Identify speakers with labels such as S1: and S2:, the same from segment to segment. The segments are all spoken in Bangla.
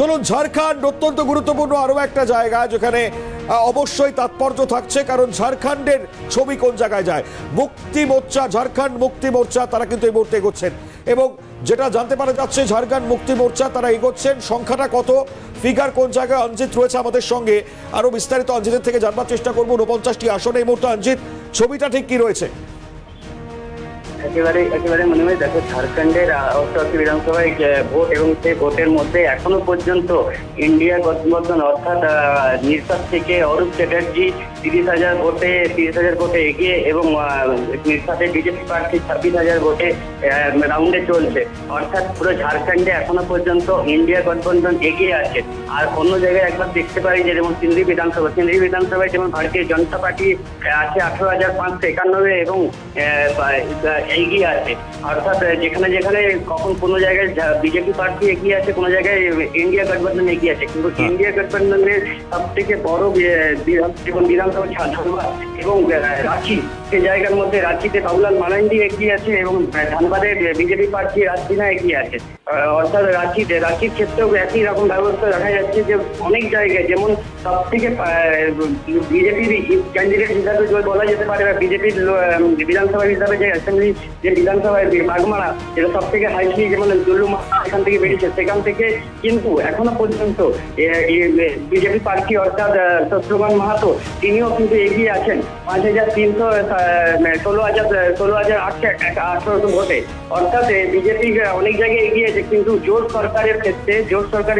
S1: চলুন, ঝাড়খণ্ড অত্যন্ত গুরুত্বপূর্ণ আরো একটা জায়গা যেখানে অবশ্যই তাৎপর্য থাকছে, কারণ ঝাড়খণ্ডের ছবি কোন জায়গায় যায়। মুক্তি মোর্চা, ঝাড়খণ্ড মুক্তি মোর্চা তারা কিন্তু এই মুহূর্তে এগোচ্ছেন, এবং যেটা জানতে পারা যাচ্ছে ঝাড়খণ্ড মুক্তি মোর্চা তারা এগোচ্ছেন। সংখ্যাটা কত, ফিগার কোন জায়গায়, অঞ্জিত রয়েছে আমাদের সঙ্গে, আরো বিস্তারিত অঞ্জিতের থেকে জানবার চেষ্টা করবো। 49টি আসনে এই মুহূর্তে। অঞ্জিত, ছবিটা ঠিক কি রয়েছে?
S2: একেবারে মনে হয়, দেখো ঝাড়খণ্ডের 88 বিধানসভায় ভোট, এবং সেই ভোটের মধ্যে এখনো পর্যন্ত ইন্ডিয়া গঠবন্ধন অর্থাৎ নির্সাদ থেকে অরূপ চ্যাটার্জি 30,000 ভোটে এগিয়ে, এবং নির্সাদে বিজেপি প্রার্থী 26,000 ভোটে রাউন্ডে চলছে। অর্থাৎ পুরো ঝাড়খণ্ডে এখনো পর্যন্ত ইন্ডিয়া গঠবন্ধন এগিয়ে আছে। আর অন্য জায়গায় একবার দেখতে পারি যে যেমন সিন্ধ্রি বিধানসভায় যেমন ভারতীয় জনতা পার্টি আছে 18,591 এবং এগিয়ে আছে। অর্থাৎ যেখানে যেখানে কখন কোনো জায়গায় বিজেপি প্রার্থী এগিয়ে আছে, কোনো জায়গায় ইন্ডিয়া গঠবন্ধন এগিয়ে আছে। কিন্তু ইন্ডিয়া গঠবন্ধনের সব থেকে বড় বিধানসভা ধানবাদ এবং রাঁচি, সেই জায়গার মধ্যে রাঁচিতে বাবুলাল মারান্ডি এগিয়ে আছে, এবং ধানবাদে বিজেপি প্রার্থী রাজদিনা এগিয়ে আছে। অর্থাৎ রাঁচির ক্ষেত্রেও একই রকম ব্যবস্থা দেখা যাচ্ছে যে অনেক জায়গায়, যেমন সব থেকে বিজেপির ক্যান্ডিডেট হিসাবে বলা যেতে পারে, বা বিজেপির বিধানসভা হিসাবে যে অ্যাসেম্বলি যে বিধানসভায় বাগমারা, যেটা সব থেকে হাইলি, যেমন জুল্লুমা এখান থেকে বেরিয়েছে, সেখান থেকে কিন্তু এখনো পর্যন্ত বিজেপি প্রার্থী অর্থাৎ শত্রুঘ্ন মাহাতো তিনিও কিন্তু এগিয়ে আছেন 5,316,818 ভোটে। অর্থাৎ বিজেপি অনেক জায়গায় এগিয়ে আছে, কিন্তু জোট সরকারের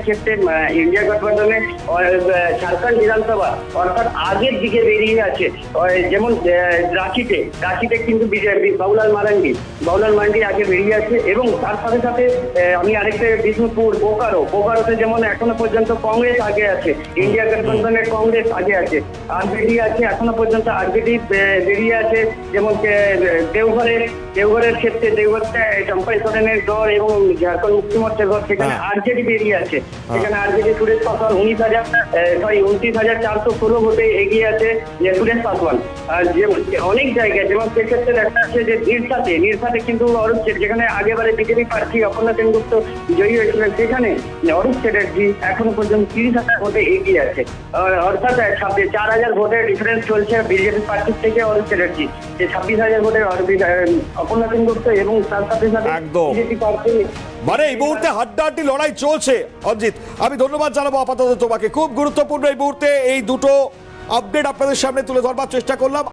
S2: ক্ষেত্রে ইন্ডিয়া গঠবন্ধনে ঝাড়খণ্ড বিধানসভা অর্থাৎ আগের দিকে বেরিয়ে আছে। যেমন রাঁচিতে কিন্তু বাবুলাল মারান্ডি আগে বেরিয়ে আছে, এবং তার সাথে সাথে আমি আরেকটা বিষ্ণুপুর বোকারোতে যেমন এখনো পর্যন্ত কংগ্রেস আগে আছে, ইন্ডিয়া গঠবন্ধনের কংগ্রেস আগে আছে। আরজেডি আছে এখনো পর্যন্ত, আরজেডি বেরিয়ে আছে। যেমন দেওঘরের ক্ষেত্রে দেওঘরটা চম্পাই সোরেনের গড় এবং ঝাড়খণ্ড মুক্তি মোর্চার গড়, সেখানে আরজেডি বেরিয়ে আছে। সেখানে আরজেডি সুরেশ পাসওয়ান 29,416 ভোটে এগিয়ে আছে সুরেশ পাসওয়ান। আর অনেক জায়গায় যেমন সেক্ষেত্রে দেখা যাচ্ছে যে নির্সাতে কিন্তু যেখানে আগেবারে বিজেপি প্রার্থী অপর্ণা সেনগুপ্ত জয়ী হয়েছিলেন, সেখানে অরূপ চ্যাটার্জি এখনো পর্যন্ত 30,000 ভোটে এগিয়ে আছে। অর্থাৎ 4,000 ভোটের ডিফারেন্স চলছে বিজেপি প্রার্থীর থেকে অরূপ চ্যাটার্জি, যে 26,000 ভোটের অপর্ণা সেনগুপ্ত, এবং তার সাথে সাথে বিজেপি প্রার্থী।
S1: মানে এই মুহূর্তে হাড্ডাহাড্ডি লড়াই চলছে। অঞ্জিত, আমি ধন্যবাদ জানাবো আপাতত তোমাকে। খুব গুরুত্বপূর্ণ এই মুহূর্তে এই দুটো আপডেট আপনাদের সামনে তুলে ধরবার চেষ্টা করলাম।